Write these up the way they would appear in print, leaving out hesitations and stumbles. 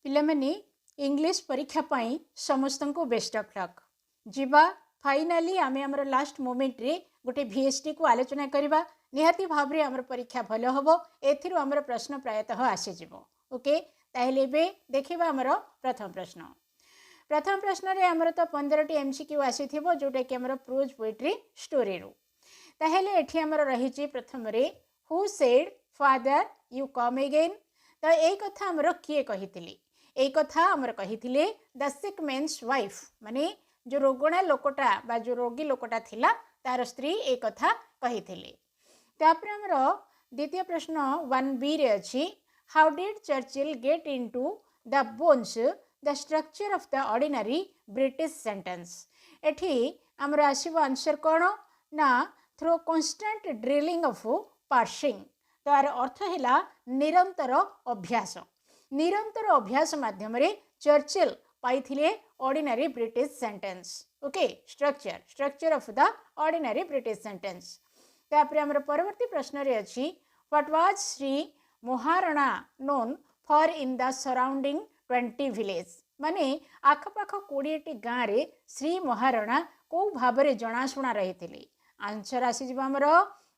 पिलामाने English परीक्षा पाई समस्त को बेस्ट ऑफ लक जीवा फाइनाली आमे हमर लास्ट मोमेंट रे गोटे VST को आलोचना करबा निहाती भाव रे हमर परीक्षा भलो हबो एथिरु हमर प्रश्न प्रायतः आसी जिवो ओके ताहेले बे देखिबा हमर प्रथम प्रश्न रे हमर तो 15 टी MCQ आसीथिबो जोटे कि हमर प्रोज पोएट्री स्टोरी रो ताहेले एठी हमर रहिची प्रथम रे who said father you come again तो एई कथा हमर किए कहितिली एई कथा हमर कहिथिले द सिक मेन्स वाइफ माने जो रोगणा लोकटा बा जो रोगी लोकटा थिला तार स्त्री ए कथा कहिथिले तापर हमर द्वितीय प्रश्न 1B रे अछि how did Churchill get into the bones the structure of the ordinary British sentence एठी हमर आसीबो आंसर कोन ना through constant drilling of parsing तार अर्थ हैला निरंतर अभ्यास माध्यम रे चर्चिल पाइथिले ordinary British sentence okay structure of the ordinary British sentence तापर हमर परवर्ती प्रश्न रे अछि what was Shri Maharana known for in the surrounding 20 village माने आखपाख 20 टी गाँ रे श्री महाराणा को भाबरे जनाशुना रहिथिले आंसर आसी जिवो हमर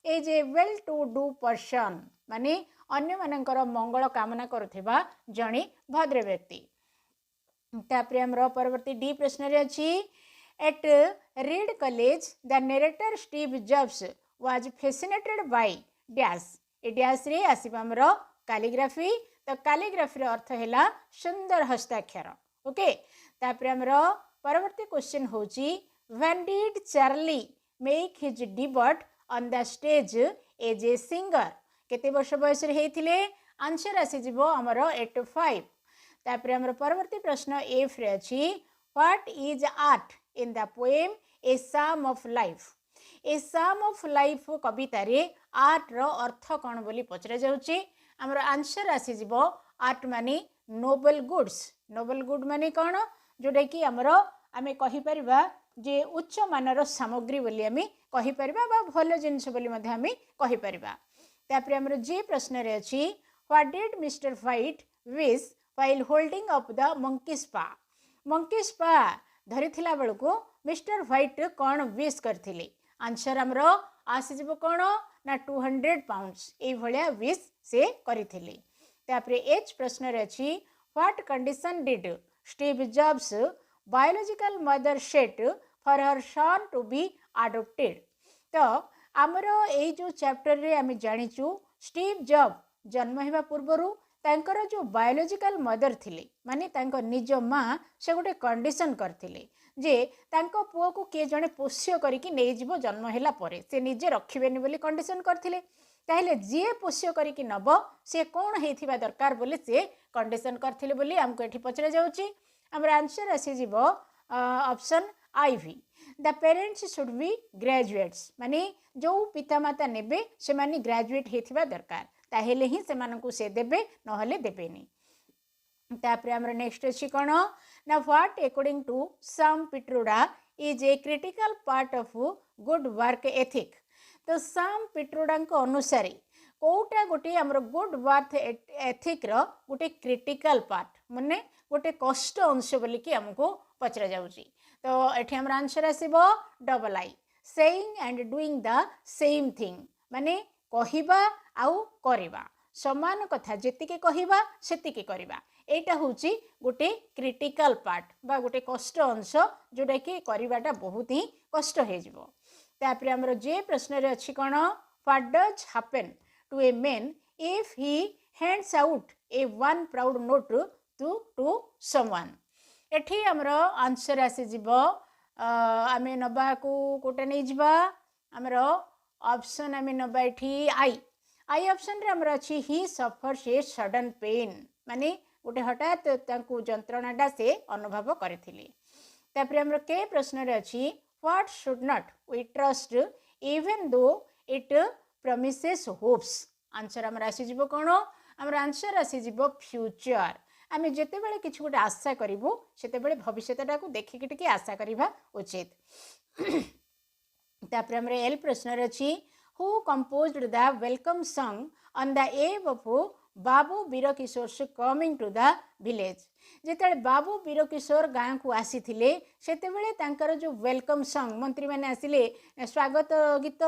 as a well to do person माने अन्य मानकर मंगल कामना करुथिबा जणी भद्र व्यक्ति तापरे हमर परवर्ती डी प्रश्न रे अछि at Reed College the narrator Steve Jobs was fascinated by dash a dash रे आसीबा हमर कैलीग्राफी तो कैलीग्राफी रो अर्थ हैला सुंदर हस्ताक्षर ओके तापरे हमर परवर्ती क्वेश्चन होची when did Charlie make his debut on the stage as a singer केते वर्ष बयस रे हेथिले आंसर आसी जिवो हमर 85 तापरे हमर परवर्ती प्रश्न एफ रे अछि what is art in the poem a psalm of life कविता रे आर्ट रो अर्थ कोन बोली पचरा जाउची हमर आंसर आसी जिवो आर्ट माने नोबल गुड माने कोन जोडे कि हमर आमे कहि परिबा जे उच्च मानर सामग्री बोली आमे कहि परिबा बा भलो जिंस बोली मध्ये आमे कहि परिबा तापरे हमर जे प्रश्न रे अछि what did mister White wish while holding up the monkey paw धरिथिला बेलको मिस्टर व्हाइट कोन विश करथिले आंसर हमर आसी जिवो कोन ना 200 पाउंड्स ए भलिया विश से करिथिले तापरे एच प्रश्न रे अछि what condition did Steve Jobs biological mother set for her son to be adopted तो आमर ए जो चैप्टर रे आमे जानिचु स्टीव जॉब जन्म हेबा पूर्वरु तांकर जो बायोलॉजिकल मदर थिले माने तांको निज माँ से गोटे कंडीशन करथिले जे तांको पुओ को के जणे पोष्य करिकि नै जिवो जन्म हेला परे से निजे रखिबेनी बोली कंडीशन करथिले ताहेले जे पोष्य करिकि नब से कोन हेथिबा दरकार बोली से कंडीशन करथिले बोली हमको एठी पचरा जाउची हमर आंसर आसी जिवो option IV the parents should be graduates माने जो पितामाता नेबे से माने ग्रेजुएट हेथिबा दरकार ताहेले ही से मानकु से देबे नहले देबेनी तापरे हमर नेक्स्ट अछि कोन ना what according to Sam Pitroda is a critical part of good work ethic तो सम पिट्रोडा को अनुसार कोटा गोटे हमर गुड वर्क एथिक रो गोटे क्रिटिकल पार्ट माने गोटे कष्ट अंश बोली कि हमको पचरा जाउची तो एठी हमर आंसर आसीबो double I saying and doing the same thing माने कहिबा आउ करिबा समान कथा जेतिके कहिबा सेतिके करिबा एटा होची गोटे क्रिटिकल पार्ट बा गोटे कष्ट अंश जोटा कि करिबाटा बहुत ही कष्ट हे जिवो तापरे हमर जे प्रश्न रे अछि कोन what does happen to a man if he hands out a one pound note to someone एठी हमर आंसर आसी जिवो आमे नबा को कोटा नै जिबा हमर ऑप्शन आमे नबा एठी आई ऑप्शन रे हमर अछि he suffers a sudden pain माने गोटे हठात तांकु जंत्रणाटा से अनुभव करथिले तापरे हमर के प्रश्न रे अछि what should not we trust even though it promises hopes answer हमर आसी जिवो कोन हमर आंसर आसी जिवो फ्यूचर आमे जेते बेले किछु गोटे आशा करिवो सेते बेले भविष्यटा को देखि के आशा करिबा उचित तापरे हमर एल प्रश्न रे अछि who composed the welcome song on the eve of Babu Veer Kishore coming to the village जिते बाबू वीर किशोर गाँव को आसी से जो वेलकम सॉन्ग मंत्री मैंने आसिले स्वागत गीत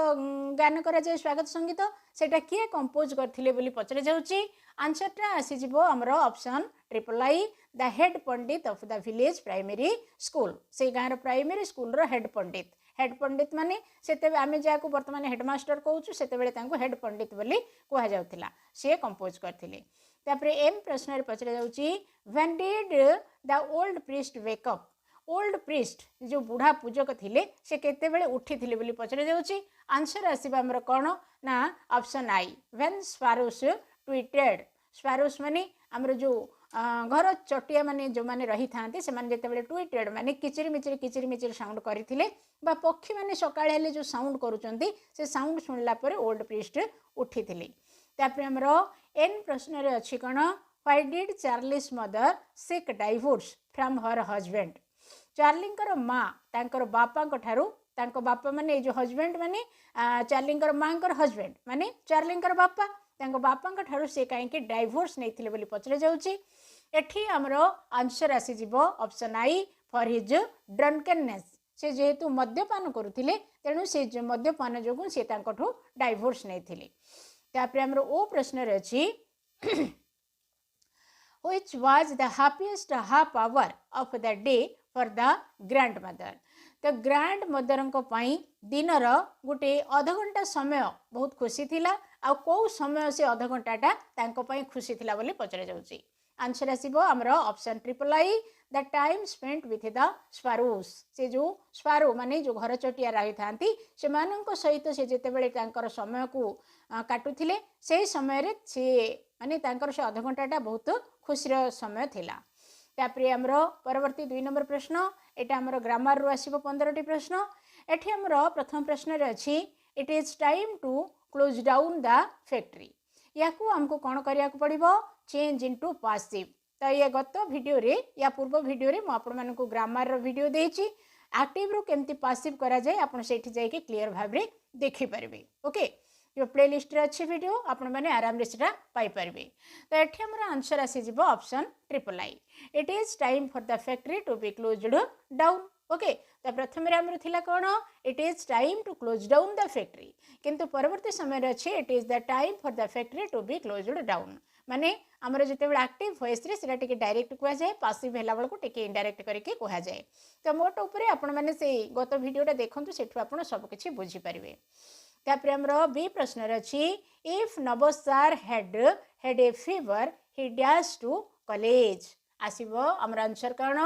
गान करा जाए स्वागत संगीत सेटा किए कंपोज करथिले बोली पचरे जाउची आंसरटा आसीजिवो हमर option triple I the head pandit of the village primary school से गाँव प्राइमरी स्कूल रो हेड पंडित माने सेते आमे जाको वर्तमान हेडमास्टर कहूछु सेते बेले तांको हेड पंडित बोली कुहा जाउथिला से कंपोज करथिले तापरे एम प्रश्न रे पचरा जाउची when did the old priest wake up old priest जो बुढ़ा पूजक थिले से केते बेले उठी थिले बोली पचरा जाउची आंसर आसीबा हमर कोन ना ऑप्शन आई व्हेन स्पारोस ट्वीटेड स्पारोस माने हमर जो घर चटिया माने जो माने रही थांते से माने जेते बेले ट्वीटेड माने किचिरी मिचिरी साउंड करिथिले बा पक्षी माने सकाळे हेले जो साउंड करूचंती से साउंड सुनला परे ओल्ड प्रीस्ट उठिथिले तापर हमरो एन प्रश्न रे अछि कोन why did Charlie's mother seek divorce from her husband चार्लींकर माँ तांकर बापा ठारू तांको बापा माने जो हस्बैंड माने चार्लींकर मांकर हस्बैंड माने चार्लींकर बापा तांको बापा ठारू से कहीं डाइवोर्स नहीं बोली पचरे जाउची एठी हमरो आंसर आसी जीवो option I for his drunkenness से जेहेतु मद्यपान करुथिले तेणु से मद्यपान जोगु से तांकठू डाइवोर्स नहीं तापर हमरो ओ प्रश्न रे अछि which was the happiest half hour of the day for the grandmother तो ग्रांड मदर दिनर गोटे अध घंटा समय बहुत खुशी थिला आ कौ समय से अध घंटाटा खुशी थिला बोली पचरा जाउची आंसर आसीबो हमरो option triple I the time spent with the sparrows से जो स्पारो माने जो घर चटिया रही थांती से माननको सहित से जेते बेले तांकर समय को काटुथिले से समय रे से माने तांकर से अध घंटाटा बहुत खुशीर समय थिला तापरे हमरो परवर्ती 2 नंबर प्रश्न एटा हमरो ग्रामर रु आसीबो 15टी प्रश्न एठी हमरो प्रथम प्रश्न रे अछि it is time to close down the factory याकू हमको कोन करिया को पड़िबो चेंज इनटू पासिव तो ये गत वीडियो रे या पूर्व वीडियो रे मु आपण मानकु ग्रामर रो वीडियो देछि एक्टिव रो केमती पासिव करा जाय आपण सेठी जाय के क्लियर भाव रे देखि परबे ओके जो प्लेलिस्ट रे अच्छी वीडियो आपण माने आराम रे सेटा पाई परबे तो एठी हमर आंसर आसी जिवो option triple I it is time for the factory to be closed down okay तो प्रथम रे हमर थिला कोन it is time to close down the factory किंतु परवर्ती समय रे अछि it is the time for the factory to be closed down माने हमर जेते बेला एक्टिव वॉइस रे सेटा टिके डायरेक्ट कुआ जाय पासिव हेला बेला को टिके इनडायरेक्ट करके कुआ जाय तो मोट ऊपर आपण माने से गत वीडियोटा देखंतु सेठु आपण सब किछि बुझी परिबे तापरे हमरो बी प्रश्न रे अछि if Nabo sir had a fever he dash to college आसीबो हमर आंसर कोन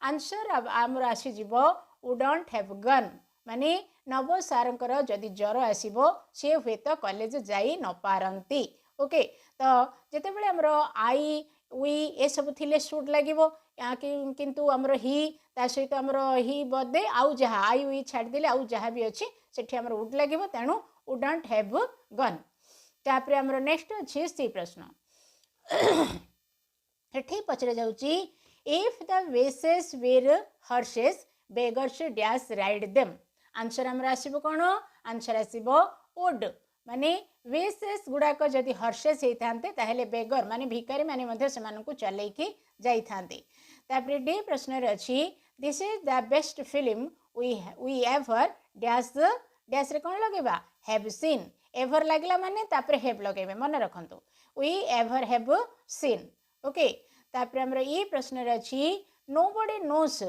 आंसर हमर आसी जीवो वुडंट हैव गन माने नबो सारंकर जदि ज्वर आसीबो से हुए तो कॉलेज जाई न पारंती ओके तो जेते बेले हमरो आई वी ए सब थिले शुड लागिवो किंतु हमरो ही ता सहित हमरो ही बदे आउ जहा आई वी छाड़ देले आउ जहा भी अछि सेठी हमरो वुड लागिवो तेनु वुडंट हैव गन तापरे हमरो नेक्स्ट अछि सी प्रश्न एठी पचरे जाउची if the wishes were horses beggars dash ride them answer हमरा आसीबो कोन आंसर आसीबो वुड माने वेसेस गुड़ाक जदि हर्सेस होते ताहले बेगर माने भिकारी माने मध्य सेमानकु चलेकी जाई थांते तापरे डी प्रश्न रे अछि this is the best film we ever dash dash रे कोन लगेबा हैव सीन एवर लागला माने तापरे हैव लगेबे मन रखंतु we ever have seen okay तापरे हमरा ई प्रश्न रे अछि nobody knows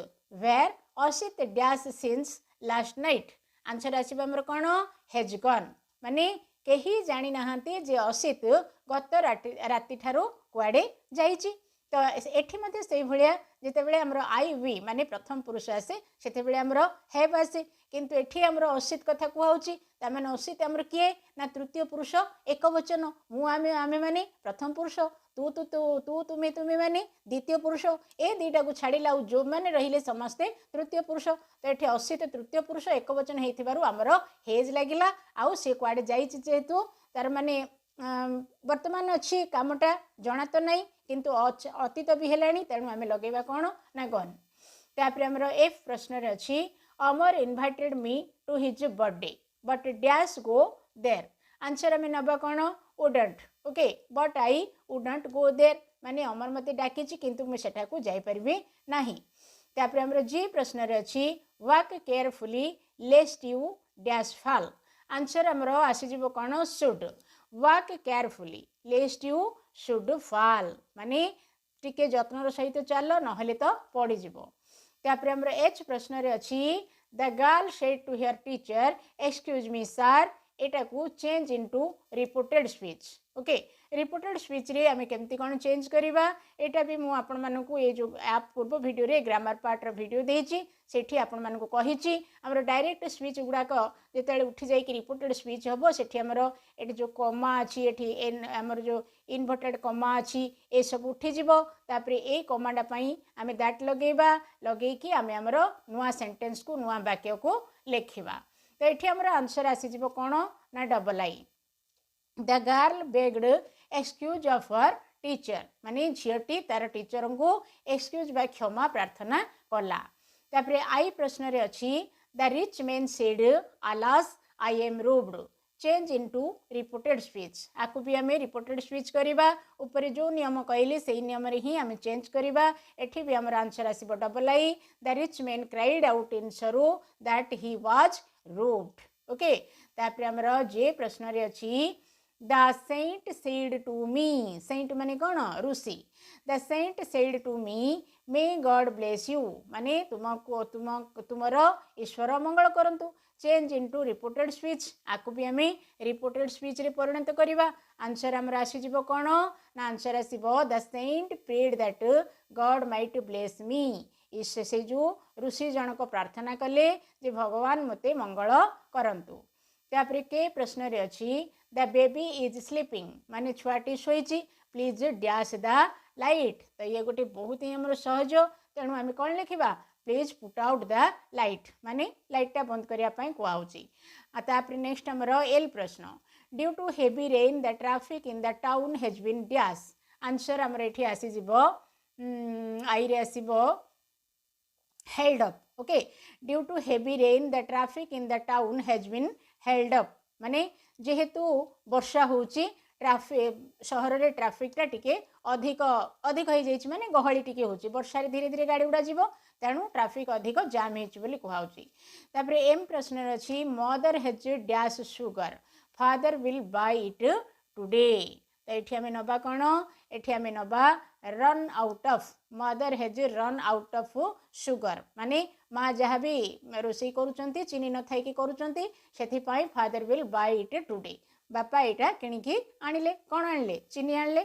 where Asit dash since last night answer आसीबा हमर कोन हैज गन माने केही जानी नाहांती जे असित गत राति ठारो कुआडे जाईची तो एठी मते सेही भलिया जेते बेले हमरो आई वी माने प्रथम पुरुष आसे सेते बेले हमरो हैव आसे किंतु एठी हमरो असित कथा कुहाउची ता माने असित हमरो किए ना तृतीय पुरुष एक वचन मु आमे माने प्रथम पुरुष तू तू तू तू तुमे तुमे माने द्वितीय पुरुष ए दीटा को छाड़िला जो माने रहिले समस्ते तृतीय पुरुष तो एठी असित तृतीय पुरुष एक वचन हेथिबारु हमरो हेज लागिला आउ से कुआडे जाईची जेतु तार माने वर्तमान अच्छी कामटा जना तो नहीं किंतु अतीत भी हेलानी तेणु आम लगेगा कौन ना गन तापर आमर एफ प्रश्न रे अच्छी Amar invited me to his birthday but dash go there answer आम नबा कौन wouldn't okay but I would not go there माने अमर मते डाकी किंतु मु सेठा को जाई परबी नाही। तापर हमर जी प्रश्न रे अछि walk carefully lest you dash fall answer हमर आसी जीवो कोन should walk carefully lest you should fall माने टिके जत्नर सहित चल नहले तो पड़ी जीवो। तापर हमर एच प्रश्न रे अछि the girl said to her teacher excuse me sir एटा को change into reported speech okay reported speech रे आमे केमती कोन चेंज करिवा एटा भी मु आपण मानकू ए जो ऐप पूर्व वीडियो रे ग्रामर पार्ट रो वीडियो देछि सेठी आपण मानकू कहिछि हमर डायरेक्ट स्पीच गुडा को जेतेले उठी जाई कि रिपोर्टेड स्पीच हबो सेठी हमर एठी जो कॉमा अछि एठी एन हमर जो इन्वर्टेड कॉमा अछि ए सब उठी जिवो तापरे ए कमांडा पई आमे दैट लगेबा लगेई कि आमे हमर नुवा सेंटेंस को नुवा वाक्य को लेखिबा। तो ये आमर आंसर आसीज कौन ना double I the girl bagged excuse of her teacher माने झीटी तार टीचर को एक्सक्यूज बा क्षमा प्रार्थना कला। तापर आई प्रश्न रे अछि द रिच मैन सेड आलास I am robed change into reported speech आपको भी आम रिपोर्टेड स्पीच करवा ऊपर जो नियम कहली से नियम रे ही आम चेंज करवा एठी भी आमर आंसर आसीबो double I the rich man cried out in sorrow that he was robbed okay. तापर आमर जे प्रश्न रे अछि the saint said to me saint माने कौन ऋषि the saint said to me may God bless you माने तुमको तुमर ईश्वर मंगल करंतु चेंज इनटू रिपोर्टेड स्पीच आपको भी आम रिपोर्टेड स्पीच रे परिणत करवा आंसर आमर आसीजिवो कौन ना आंसर आसीबो the saint prayed that God might bless me से जो ऋषि जनक प्रार्थना कले जे भगवान मते मंगल करंतु। तापर के प्रश्न रे अछि द बेबी इज स्लीपिंग माने छुआटी शोइची प्लीज डैश द लाइट तो ये गोटे बहुत ही हमर सहज तेणु आम कौन लिखा please put out the light माने लाइटा बंद करिया पई कुआउची। तापर नेक्स्ट हमर एल प्रश्न due to heavy rain the traffic in the town has been dash answer हमर एठी आसी जिवो आई रे आसीबो held up okay due to heavy rain the traffic in the town has been held up माने जेहेतु वर्षा होची ट्रैफिक शहर रे ट्रैफिक टा टिके अधिक अधिक हो जाइछि माने गहली टिके होची वर्षा रे धीरे धीरे गाड़ी उड़ा जीवो तेणु ट्रैफिक अधिक जाम हेची बोली कुहाउची। तापर एम प्रश्न अछि mother has dash sugar father will buy it today तो ये आम नवा कौन ये आम नवा run out of mother has run out of sugar माने माँ जहाँ भी रोषे करुँच चीनी न थी करुँच father will buy it today बापा यहाँ किणिकी आणिले कौन आणले चीनी आणले।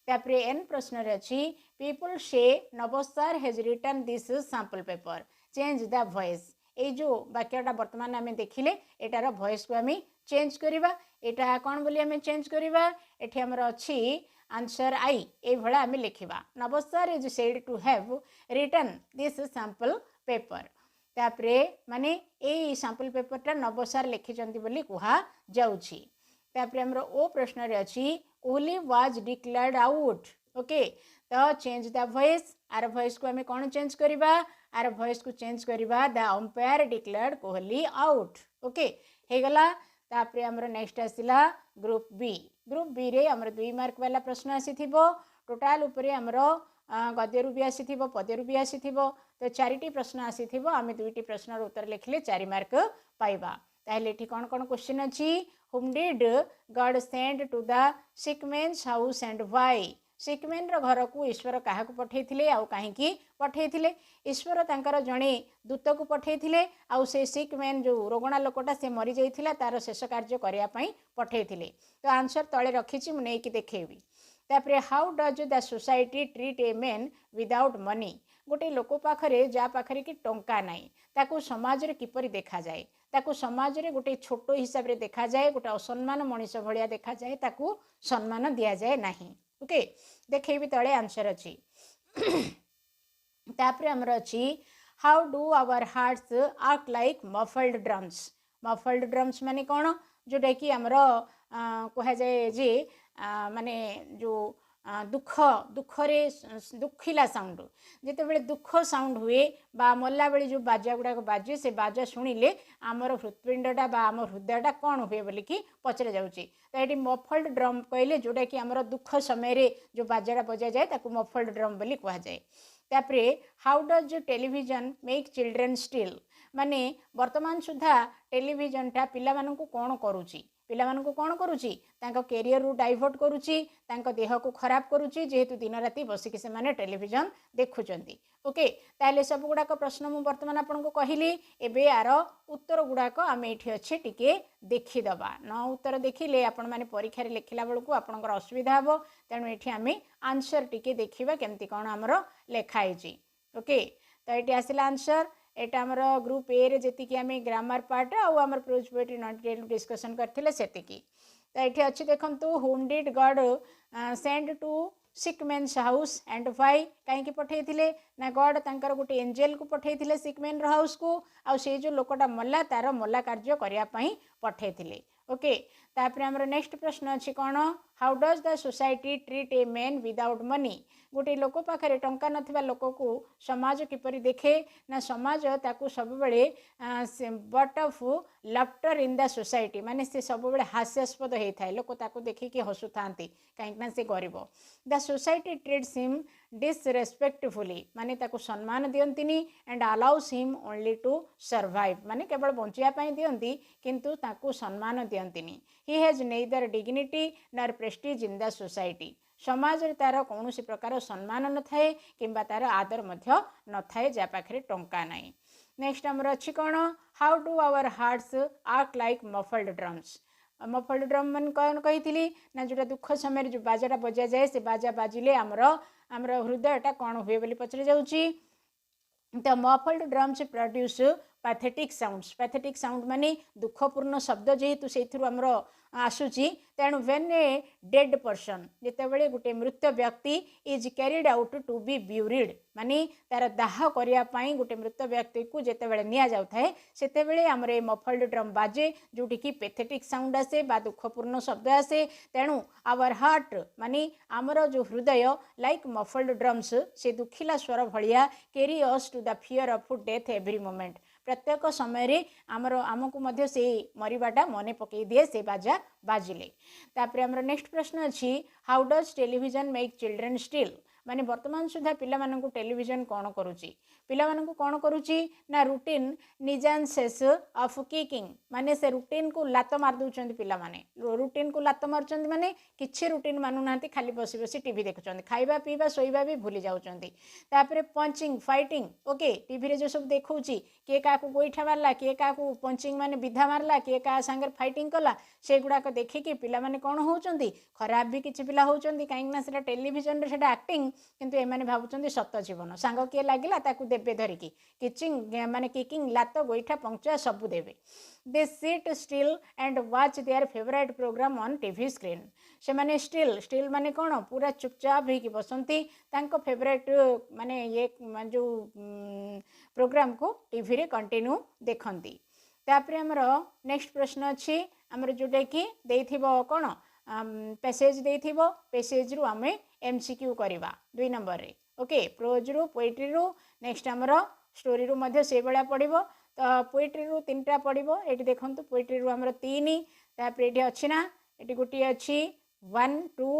तापर एन प्रश्न अच्छी people say Navstar has return this sample paper change the voice ये जो वाक्यटा बर्तमान आम देखिले एटार वॉइस को आम चेंज करवा एटा कौन बोली आम चेंज करवा एठी हमर अच्छी आंसर आई ए भला आम लिखा Navstar is said to have return this sample paper तापरे माने ए सैंपल पेपरटा नवसार लिखिचंती बोली कुहा जाउछि। तापरे हमर ओ प्रश्न रे अछि Kohli was declared out okay तो चेंज द वॉइस आर वॉइस को आम कौन चेंज करवा आर वॉइस को चेंज करवा the umpire declared Kohli out okay हे गला। तापरे हमर नेक्स्ट आसिला ग्रुप बी रे हमर 2 मार्क वाला प्रश्न आसीथिबो टोटाल ऊपर हमर गद्यरू भी आसीथिबो पद्यरू भी आसीथिबो तो 4टी प्रश्न आसीथिबो आमे 2टी प्रश्नर उत्तर लिखले 4 मार्क पाइबा। ताहले एठी कोन कोन क्वेश्चन अछि whom did God send to the sick man's house and why sick man रो घर को ईश्वर काहा को पठेइथिले आउ काहेकि पठेइथिले ईश्वर तांकर जणे दूत को पठेइथिले आउ से sick man जो रोगणा लोकटा से मरि जाइथिला तार शेष कार्य करिया पई पठेइथिले तो आंसर तळे रखिछि मु नेकी देखेबी। तापरे how does the society treat a man without money गोटे लोक पाखरे जा पाखरे कि टंका नाही ताकू समाज रे किपरि देखा जाए ताकू समाज रे गोटे छोटो हिसाब रे देखा जाए गोटे असम्मान मनीष भलिया देखा जाए ताकू सम्मान दिया जाए नाही ओके देखेबी तळे आंसर अछि। तापरे हमर अछि how do our hearts act like muffled drums माने कोन जोटा कि हमर कहा जाए जे माने जो दुख दुखरे दुखिला साउंड जिते दुख साउंड हुए बा मल्ला बेले जो बाजा गुड़ाक बाजे से बाजा शुणिले आमर हृत्पिंडटा बा आम हृदयटा कौन हुए बोलिकी पचरा जाऊँगी। तो ये मफल्ड ड्रम कहले जोटा कि आमर दुख समय जो बाजाटा बजा जाए ताकू मफल्ड ड्रम बोली कहुए। तापरे how does television make children still माने वर्तमान सुधा टेलीविजनटा पिला मानकु कौन करुची पिलामानंकु कौन करुची तांको कैरियर रु डाइवर्ट करुची तांको देह को खराब करुची जेहेतु दिन राति बसिकी से माने टेलीविजन देखुचंती। ओके ताले सब गुड़ाक प्रश्न मु वर्तमान आपनको कहली एबे यार उत्तर गुड़ाक आम ये अच्छे टिके देखीदबा न उत्तर देखिले आपण माने परीक्षा रे लिखिला बेलू आपणकर असुविधा हे तेणु ये आम आंसर टिके देखा केमती कौन आमर लिखाई। ओके तो ये आसला आंसर एटा आमर ग्रुप ए रे जेतिकी आम ग्रामर पार्ट आमर प्रोज पोएट्री 98 डिस्कसन करथिले सेतिकी। तो ये अच्छी देखंतु whom did God send to sick men's house and why कहीं पठेइथिले ना गॉड तांकर गोटे एंजेल को पठेइथिले सिक मेन हाउस को आ से जो लोकटा मल्ला तार मल्ला कार्य करिया पई पठेइथिले। ओके तापर हमर नेक्स्ट प्रश्न अछि कोन how does the society treat a man without money गोटे लोक पाखे टंका नथिबा लोक को समाज किपरि देखे ना समाज ताकू सब बेले but of laughter in the society माने से सब बेले हास्यास्पद होता है लोक ताकू देखिकी हसुथांती कहीं से गरीब the society treats him disrespectfully माने ताकू सम्मान दियंतिनी and allows him only to survive माने केवल बंचिया पई दियंती किंतु ताकू सम्मान दियंतिनी he has neither dignity nor prestige in the society समाज रे तार कौन प्रकार सम्मान न थाए किंबा तार आदर मध्य न थाए जा पाखरे टंका नाही। नेक्स्ट हमर अछि कोन हाउ डू आवर हार्ट्स आर्क like muffled drums muffled drum मन कौन कही ना जोटा दुख समय जो बाजाटा बजा जाए से बाजा बाजिले आमर हृदयटा कौन हुए बोली पचरा जाउची। तो muffled drums produce pathetic sound माने दुखपूर्ण शब्द जेहेतु से आमर आसूची तेणु व्हेन ए डेड पर्सन जितेबाला गोटे मृत व्यक्ति is carried out to be buried माने तार दाह करने गोटे मृत व्यक्ति को जितेबाला निया जाउथाए सेतेबेले आमर ए मफल्ड ड्रम बाजे जोटी की पैथेटिक साउंड आसे बा दुखपूर्ण शब्द आसे तेणु आवर हार्ट माने आमर जो हृदय लाइक मफल्ड ड्रम्स से दुखिला स्वर भलिया carry us to the fear of death every moment प्रत्येक समय आमर आमको मध्य से मरिबाटा मने पकई दिए से बाजा बाजिले। तापर हमर नेक्स्ट प्रश्न अछि how does television make children still माने वर्तमान सुधा पिला मानकु टेलीविजन कौन करुची पिला मानकु कौन करुची ना रूटीन निजांसेस ऑफ किकिंग माने से रूटीन को लात मार दउचंदी पिला माने रूटीन को लात मारचंदी माने किछि रूटीन मानु नांती खाली बसी बसी टीवी देखुचंदी खाइबा पीबा सोइबा भी भूली जाउचंदी। तापर पंचिंग फाइटिंग ओके टीवी रे जो सब देखौची के का को गोइठा मारला के का को पंचिंग माने विधा मारला के का संगर फाइटिंग कला से गुडा को देखिकी पिला माने कौन होउचंदी खराब भी किछि पिला होउचंदी काहे ना सेटा टेलीविजन रे सेटा एक्टिंग किंतु एमाने भाबुचंदी सत जीवन सांग किए लागिला ताकू देबे धरिकी किचिंग माने किकिंग लात गोइठा पंक्चा सब देबे they sit still and watch their favourite programme on TV screen से माने स्टिल माने कौन पूरा चुपचाप होगी बसंती तांको फेवरेट माने ये जो प्रोग्राम को टीवी रे कंटिन्यू देखंती। तापर हमर नेक्स्ट प्रश्न अछि हमर जोटा कि देथिबो कोन पैसेज देथिबो पैसेज रु आमे एमसीक्यू करवा 2 नंबर रे ओके प्रोज रु पोएट्री रु नेक्स्ट हमर स्टोरी रु मध्य से बेला पड़िबो तो पोएट्री रु 3टा पड़िबो एटी देखंतु पोएट्री रु हमर 3 तापर एटी अछि ना एटी गुटी अछि 1 2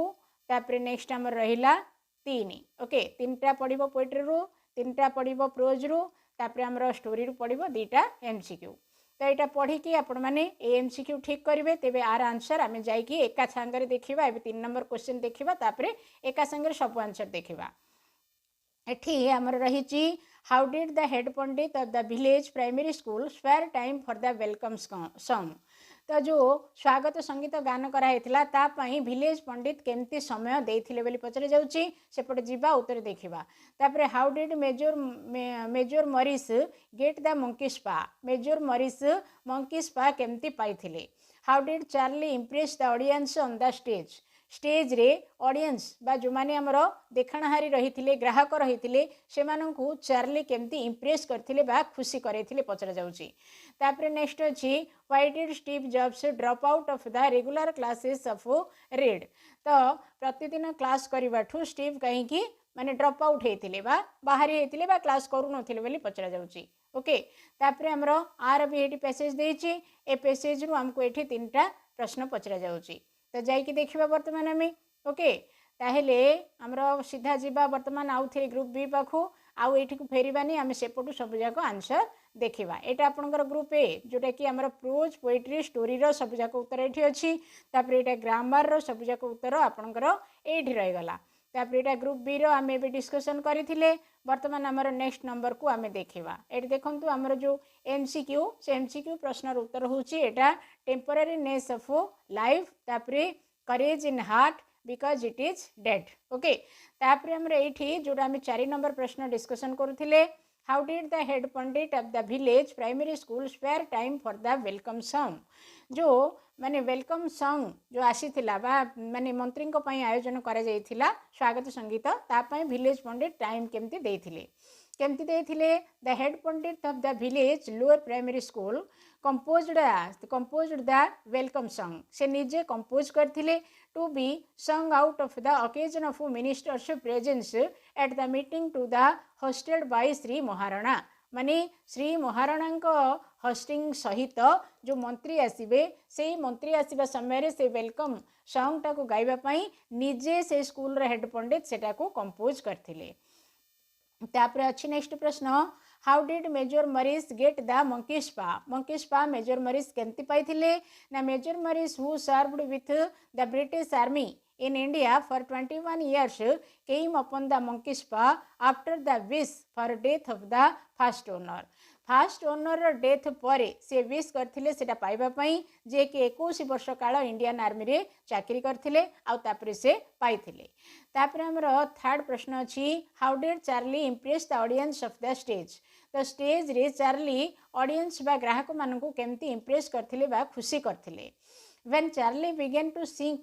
तापर नेक्स्ट हमर रहिला 3 ओके 3टा पड़िबो पोएट्री रु 3टा पड़िबो प्रोज रु तापर हमर स्टोरी रु पड़िबो 2टा एमसीक्यू। तो यहाँ पढ़ी कि आपण मैंने एमसीक्यू ठीक करेंगे तेरे आर आंसर आम जाकि एका सांगे देखा ए 3 नंबर क्वेश्चन देखा तापर एका सांगे सब आंसर देखा एठी आमर रही how did the head pandit of the village primary school spare time for the welcome song तो जो स्वागत संगीत गान कराइला तापाई विलेज पंडित केमती समय देथिले बोली पचरे जाउची सेपटे जीवा उत्तर देखिबा। तापरे how did Major Morris get the monkey paw Major Morris monkey's paw केमती पाइथिले how did Charlie impress the audience on the stage stage रे ऑडियंस बा जो माने हमरो देखाणहारी रही ग्राहक रही से चार्ली केमती इम्प्रेस करथिले बा खुशी करैथिले पचरा जाउची। तापरे नेक्स्ट अछि why did Steve Jobs drop out of the regular classes of read. तो प्रतिदिन क्लास करबाठू स्टीव कहीं की माने ड्रॉप आउट होते बा बाहरी होते बा क्लास करू नथिले बोली पचरा जाउची। ओके तापरे हमरो आर भी एठी पैसेज देइची ए पैसेज रु हमको एठी तीनटा प्रश्न पचरा जाउची। तो जाइकी देखिबा वर्तमान आमे। ओके ताहेले हमरो सीधा जीवा वर्तमान आउ थे ग्रुप बी पाखु आउ एठी को फेरिबानी आमे सेपटू सब जाक आंसर देखिबा। एटा आपनकर ग्रुप ए जोटा कि हमरो प्रोज पोएट्री स्टोरी रो सब जाक उत्तर एठी अछि। तापरे एटा ग्रामर रो सब जाक उत्तर आपनकर एठी रहि गला। तापरे एटा ग्रुप बी रो आमे भी डिस्कशन करिथिले। वर्तमान हमरो नेक्स्ट नंबर को आमे देखिबा। एठी देखंतु हमरो जो एमसीक्यू से एमसीक्यू प्रश्न रो उत्तर होची एटा टेम्परेरीनेस ऑफ लाइफ तापरे courage in heart because it is dead. Okay तापरे हमरो एठी जोटा आमे 4 नंबर प्रश्न डिस्कशन करूथिले how did the head pandit of the village primary school spare time for the welcome song. जो माने वेलकम सॉन्ग जो आसीथिला बा माने मंत्री को पई आयोजन करा जायथिला स्वागत संगीत ता पई विलेज पंडित टाइम केमती देथिले the head pandit of the village lower primary school composed the welcome song से निजे कंपोज करथिले to be sung out of the occasion of minister's presence at the meeting to the hosted by Shri Maharana. माने श्री महाराणा को hosting सहित जो मंत्री आसीबे से मंत्री आसीबा समय से वेलकम सॉन्ग टाको गाइबा पई निजे से स्कूल रे हेड पंडित सेटा को कंपोज करथिले। तापरे अछि नेक्स्ट प्रश्न how did Major Morris get the monkey paw Major Morris केंति पाइथिले ना Major Morris who served with the British army in India for 21 years came upon the monkey spa after the wish for death of the first owner। Fast owner death पर से wish करथिले सेटा पाइबा पई जे कि 21 वर्ष काल इंडियन आर्मी रे चाकरी करथिले आ तापरे से पाइथिले। तापरे हमरो थर्ड प्रश्न अछि how did Charlie impress the audience of the stage. तो स्टेज रे चार्ली ऑडियंस बा ग्राहक मानकु केमती इम्प्रेस करथिले बा खुशी करथिले। When Charlie began to sing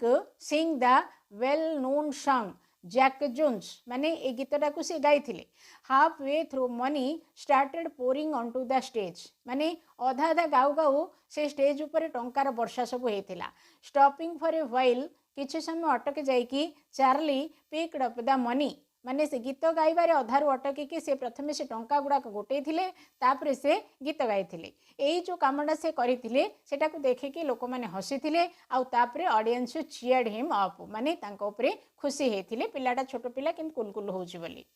the well-known song Jack Jones माने ए गीतटा को से गाइथिले half way through money started pouring onto the stage माने अधा अधा गाउ गाउ से स्टेज ऊपर टंकार वर्षा सब हेतिला। स्टॉपिंग फॉर ए व्हाइल किछि समय अटके जाइकी Charlie picked up the money माने से गीत गाइबारे अधारू अटकी से प्रथमे से टंका गुड़ाक गोटे थिले तापरे से गीत गाइथिले। एई जो कामडा से करिथिले सेटा को देखिकी लोक माने हसिथिले आ तापरे ऑडियंस चीयर्ड हिम अप माने तांको ऊपर खुशी हेथिले पिलाटा छोट पिला किंतु कुलकुल होउची बोली।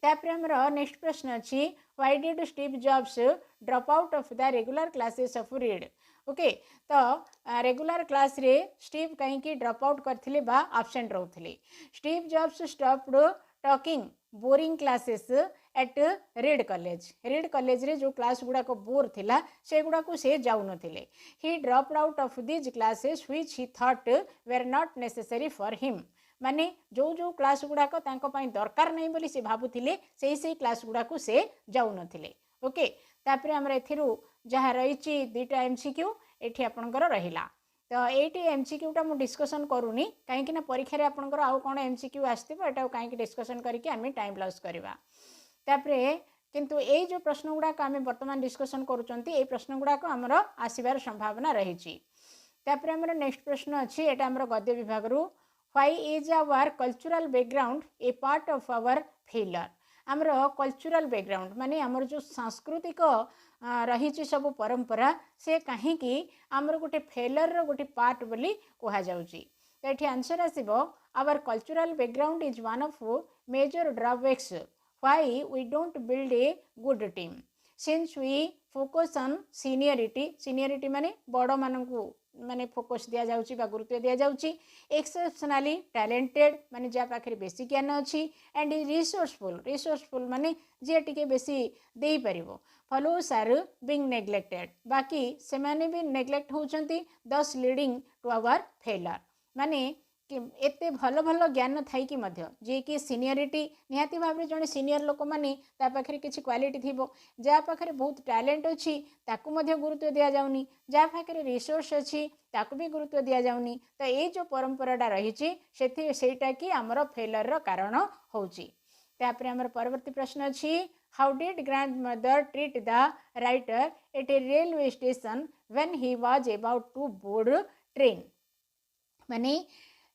तापरे हमरो नेक्स्ट प्रश्न अछि why did Steve Jobs drop out of the regular classes of Reed. Okay तो रेगुलर क्लास रे स्टीव कहीं की ड्रॉप आउट करथिले बा एब्सेंट रहउथिले। Steve Jobs stopped taking boring classes at Reed college रे जो क्लास गुड़ा को बोर थिला से गुड़ा को से जाउ नथिले। He dropped out of these classes which he thought were not necessary for him माने जो जो क्लास गुड़ा को तांको पई दरकार नहीं बोली से भाबुथिले से क्लास गुड़ा को से जाउ नथिले। ओके तापरे हमरा एथिरु जहा रहिची दुटा एमसीक्यू एठी आपनकर रहिला। तो ये एमसीक्यूटा मुझे डिस्कसन करूनी कहीं परीक्षा रे आपनकर आउ कौन एमसीक्यू आसथिबो एटा कहीं डिस्कसन करके आम टाइम लॉस करवा। तापरे किंतु ये जो प्रश्न गुड़ाक आम बर्तमान डिस्कसन करूचंती ए प्रश्न गुड़ाक आमर आसबार संभावना रही। तापरे आमर नेक्स्ट प्रश्न अच्छी एटा आमर गद्य विभाग रु why is our cultural background a part of our failure. आमर कल्चरल बैकग्राउंड माने आमर जो सांस्कृतिक रही सब परंपरा से कहीं आमर गोटे फेलर गोटे पार्ट बोली कह जाउची। तो ये आंसर आसीबो our cultural background is one of major drawbacks why we don't build a good team since we focus on seniority माने बड़ मानकू माने फोकस दिया जाउची बा गुरुत्व दिया जाउची। एक्सेप्शनली टैलेंटेड माने जा पाखरे बेसी ज्ञान अछि एंड रिसोर्सफुल माने जे टिके बेसी देई परिबो। फॉलोअर्स आर बीइंग नेग्लेक्टेड बाकी से माने भी नेग्लेक्ट होचंती दस लीडिंग टू आवर फेलर माने एते भल भल ज्ञान थाई कि मध्य जे कि सीनियरिटी निहाती भाव में जड़े सीनियर लोक मैंने पाखे किसी क्वालिटी थी जहाँ पाखे बहुत टैलेंट अच्छी ताकू मध्य गुरुत्व दि जाऊनी जहाँ पाखे रिसोर्स अच्छी ताकू भी गुरुत्व दि जाऊनी तो ये जो परंपराटा रही सेटा कि आमर फेलर कारण होची तापर आमर परवर्ती प्रश्न अच्छी how did grandmother treat the writer at a railway station when he was about to board train माने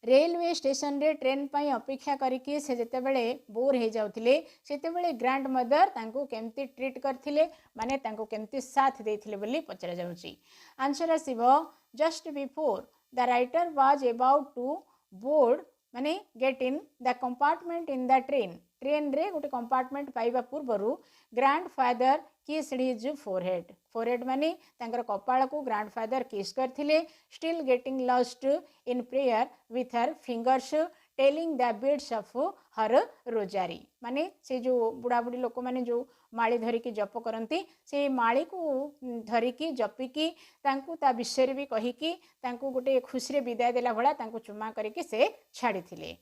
रेलवे स्टेशन रे ट्रेन पाई अपेक्षा करके से जेते बेले बोर हो जाउथिले सेते बेले ग्रैंड मदर तांको केमती ट्रीट करथिले माने तांको केमती साथ देथिले बोली पचरा जाउची आंसर आसीबो just before the writer was about to board माने get in the compartment in the train रे गोटे कंपार्टमेंट पाइबा पूर्वरु grandfather kissed his forehead माने तांकर कपाल को ग्रैंड फादर किस करथिले still getting lost in prayer with her fingers telling the beads of her rosary माने से जो बुढ़ा बुढ़ी लोक माने जो माली धरिकी जप करती से माली को धरिकी जपिकी तांकु ता विषय भी कहीकि तांकु गोटे खुशी विदाय देला भला तांकु चुमा करके से छाड़ी थिले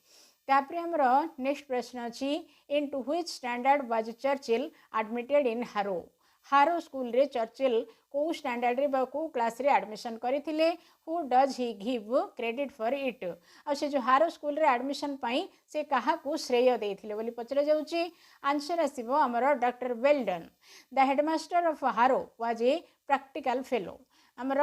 तापर हमर नेक्स्ट प्रश्न अच्छी into which standard was Churchill admitted in Harrow school रे चर्चिल को स्टैंडर्ड रे को क्लास रे एडमिशन करथिले who does he give credit for it आ से जो हारो स्कूल रे एडमिशन पाई से कहा को श्रेय देथिले बोली पचरा जाउची आंसर आसीबो हमर Doctor Welldon the headmaster of Harrow was a practical fellow आमर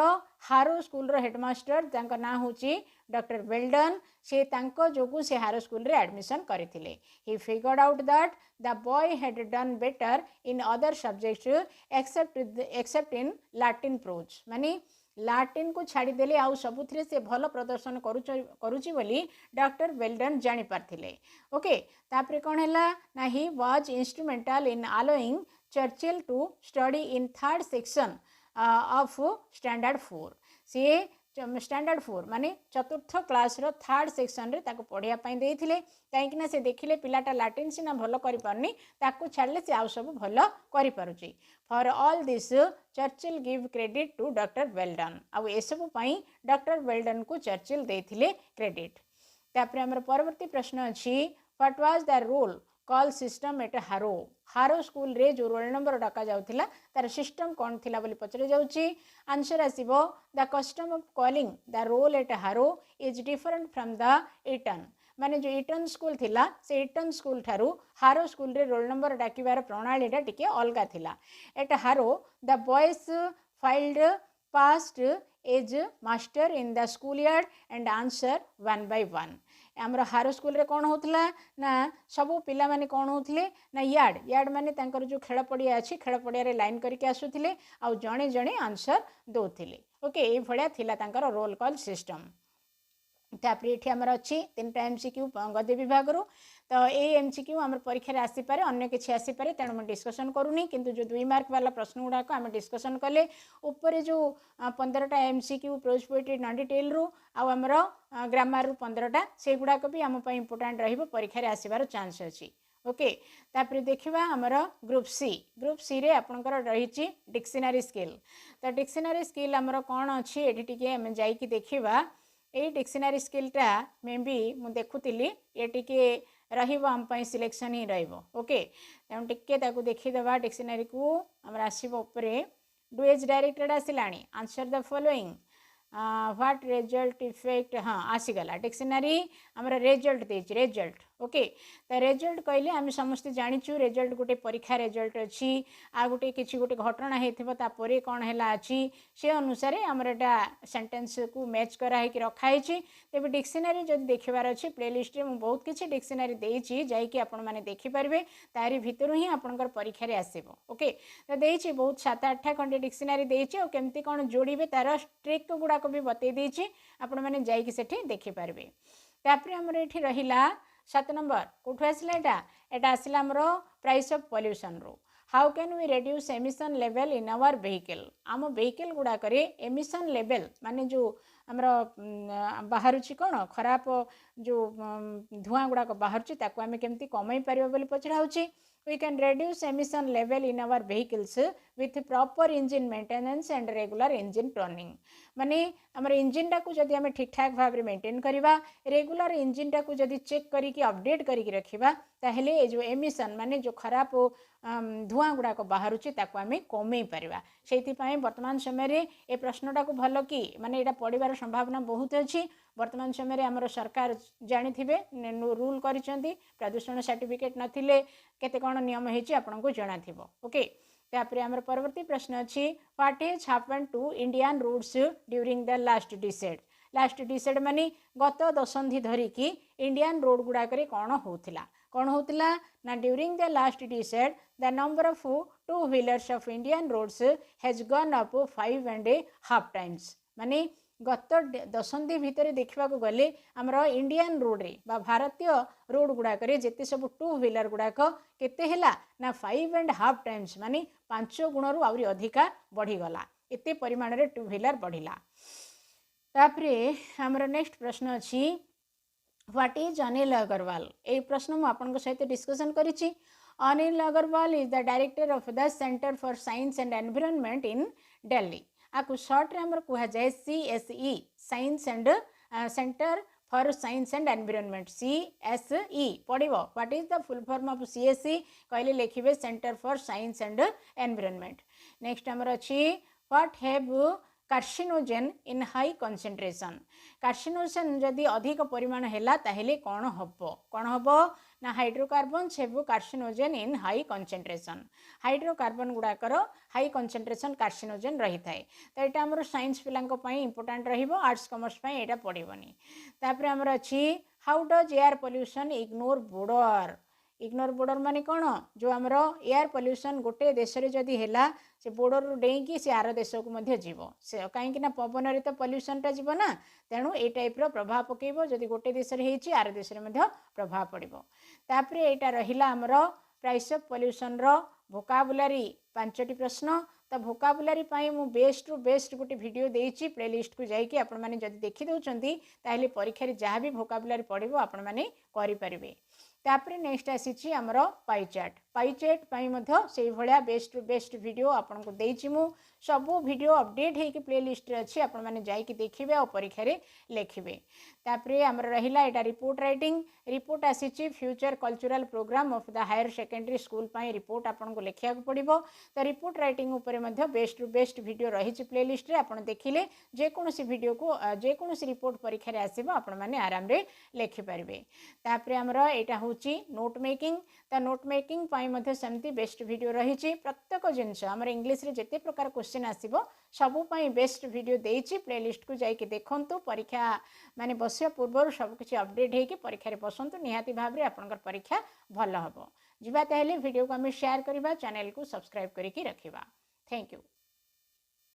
हारो स्कूल रो हेडमास्टर तांका ना होची डॉक्टर वेल्डन से तांको जोगु से हारो स्कूल रे एडमिशन करथिले he figured out that the boy had done better in other subjects except in Latin prose माने लाटिन को छाड़ी देले आउ सबुथिरे से भल प्रदर्शन करूची बोली डॉक्टर वेल्डन जानी पारथिले ओके तापरे कोन हैला ना he was instrumental in allowing Churchill to study in third section of standard 4 C standard 4 माने चतुर्थ क्लास रो थर्ड सेक्शन रे ताको पढ़िया पाई देथिले काईकिना से देखिले पिलाटा लैटिन सिना भलो करि पारनी ताको छाड़ले से आउ सब भलो करि पारुची for all this Churchill give credit to doctor Weldon आउ ए सब पाई डॉक्टर वेल्डन को चर्चिल देथिले क्रेडिट तापर हमर परवर्ती प्रश्न अछि what was the roll call system at Harrow school रे जो रोल नंबर डाका जाउथिला तार सिस्टम कौन थिला बोली पचरे जाउची आंसर आसीबो the custom of calling the roll at Harrow is different from the Eton माने जो इटन स्कूल थिला से इटन स्कूल थारू हारो स्कूल रे रोल नंबर डाकिबार प्रणालीटा टिके अलगा थिला at Harrow the boys filed past as master in the school yard and answer one by one आमर हारो स्कूल रे कौन होता ना सबू पिला माने कौन होते ना यार्ड माने तांकर जो खेल पड़िया अच्छी खेल पड़िया रे लाइन करके आसुथिले आउ जणे जणे आंसर दौले ओके ये भाया थिला तांकर रोल कॉल सिस्टम तापर ये आमर अच्छी 3टा एमसीक्यू गद्य विभाग रू तो ये एमसीक्यू आम परीक्षा आसीपे अन्य किसी आसीपे तेणु मुझे डिस्कसन करूनी किंतु जो 2 मार्क वाला प्रश्न गुड़ाक आम डिस्कसन कले ऊपर जो 15टा MCQ prose poetry non detail रू आमर ग्रामर रू 15टा से गुड़ाक भी आम इंपोर्टाट ररीक्षा आसबार चांस अच्छी ओके तापर देखा आमर ग्रुप सी रे आपणकर रही डिक्शनरी स्किल तो डिक्शनरी स्किल आमर कौन अच्छी ये आम जाइए देखा ये डिक्शनरी स्किलटा मे बी मु देखुली ये टिके रहिबो हम पई सिलेक्शन ही रहिबो ओके तेणु टिके ताकू देखीदेवा डिक्शनरी को आमर आसीबो उपरे डू एज डायरेक्टेड आसिलानी answer the following what result effect हाँ आसीगला डिक्शनरी आमर रिजल्ट देछि रिजल्ट ओके तो रिजल्ट कहले आम समस्त जाचु रिजल्ट गोटे परीक्षा रिजल्ट अच्छी आ गोटे किसी गोटे घटना होता कौन है अच्छी से अनुसार आमर एटा सेंटेंस को मैच कराई रखाई तेज डिक्शनरी जब देखार अच्छी प्लेलिस्ट में बहुत किसी डिक्शनरी देती जाकि आपण मैंने देखिपारे तारी भितर ही आपंकर परीक्षा आसब ओके तो देती बहुत 7-8 खंडे डिक्शनरी देती केमती कौन जोड़े तार ट्रिक गुड़ाक भी बतई आपण मैंने जाकि देखिपारे तापर आमर ये रहा 7 नंबर कौटू आसला एटा आसला आमर प्राइस ऑफ पॉल्यूशन रो how can we reduce emission level in our vehicle आम व्हीकल गुड़ाक एमिशन लेवल माने जो आमर बाहर कौन खराब जो धुआं गुड़ाक बाहर आम केमती कमई पार बोली पचरा होची we can reduce emission level in our vehicles with proper engine maintenance and regular engine turning. माने हमर इंजिन टा को जदि हमें ठीक ठाक भाव में मेंटेन करवा रेगुलर इंजिन टा को जदि चेक करी अपडेट करी रखिबा ताहले ए जो एमिशन माने जो खराब धुआं गुड़ाक बाहर आम कमे पारा से वर्तमान समय ए प्रश्नटा को भल कि माने यहाँ पड़ार संभावना बहुत अच्छी वर्तमान समय आमर सरकार जानी रूल कर प्रदूषण सर्टिफिकेट नथिले केते कौन नियम होती आपको जना थी ओके तापर आमर परवर्ती प्रश्न अच्छी what is happened to Indian roads during the last decade माने गत दशंधि धरिकी इंडियन रोड गुड़ाक कौन होता ना during the last decade the number of two wheelers of Indian roads has gone up 5.5 times माने गत दशंधि भितर देखा गले आमर इंडियन रोड रे बा भारतीय रोड गुड़ाक जिते सब टू व्हीलर गुड़ाक केते ना 5.5 टाइम्स माने 5 गुण रु आउरी अधिका बढ़ीगला एते परिमाण रे टू व्हीलर बढ़िला। तापरे आमर नेक्स्ट प्रश्न अच्छी व्हाट इज अनिल अग्रवाल ए प्रश्न मु आपन सहित डिस्कशन करिछि। Anil Agarwal is the director of the centre for science and environment in Delhi आपको सर्ट रे हमर कहा जाए CSE science and centre for science and environment CSE पढ़िबो what is the full form of CSE कहले लिखिबे centre for science and environment. Next हमर अछि what have carcinogen in high concentration carcinogen जदि अधिक परिमाण हैला ताहेले कौन हम ना हाइड्रोकार्बन्स हेबु carcinogen in high concentration hydrocarbon गुड़ाकर हाई कंसेंट्रेशन कार्सिनोजेन रही थाए तो यहाँ आमर साइंस पिलांको पई इंपोर्टेंट रहिबो आर्ट्स कॉमर्स पई एटा पड़िबनी। तापर आमर अछि how does air pollution ignore border माने कौन जो आमर एयर पोल्यूशन गोटे देश रे जदि हैला से बॉर्डर रू डेईकी से आर देश को मध्य जीव से कहीं ना पवन रे तो पोल्यूशनटा जीव ना तेणु ए टाइप रो प्रभाव पकेबो जदि गोटे देश रे हेची आर देश रे मध्य प्रभाव पड़िबो। तापरे एटा रहिला आमर प्राइस ऑफ पोल्यूशन रो वोकाबुलरी 5टी प्रश्न तो वोकाबुलरी पाई मु बेस्ट रु बेस्ट गोटे वीडियो देइछि प्लेलिस्ट को जाइए आपण माने जदि देखि दउचंती ताहले परीक्षा रे जहाँ भी वोकाबुलरी पड़िबो आपण माने करि परिबे। तापरे नेक्स्ट आसीछि हमर पाई चार्ट पाई मध्य से भलिया बेस्ट रु बेस्ट वीडियो आपन को देइछि मु सबो वीडियो अपडेट हेकि प्लेलिस्ट रे अछि आपण माने जाइकि देखिबे और परीक्षा रे लेखिबे। तापरे हमर रहिला एटा रिपोर्ट आसीछि future cultural programme of the higher secondary school पाई रिपोर्ट आपन को लेखिया को पड़िबो तो रिपोर्ट राइटिंग ऊपर मध्य बेस्ट रु बेस्ट वीडियो रहिछि प्लेलिस्ट रे आपण देखिले जे कोनोसी वीडियो को जे कोनोसी रिपोर्ट परीक्षा रे आसीबो आपण माने आराम रे लेखि परिबे। तापरे हमर एटा होछि नोट मेकिंग पाई मध्य सेमती बेस्ट वीडियो रहिछि प्रत्येक जिंस हमर इंग्लिश रे जेते प्रकार क्वेश्चन आसीबो सबु पाई बेस्ट वीडियो देइछि प्लेलिस्ट को जाइके देखंतु परीक्षा माने बसिया पूर्व सब किछि अपडेट हेकि परीक्षा रे बसंतु निहाती भाव रे आपनकर परीक्षा भल हबो। जिबा ताहेले वीडियो को हम शेयर करबा चैनल को सब्सक्राइब करिकि रखिबा। Thank you.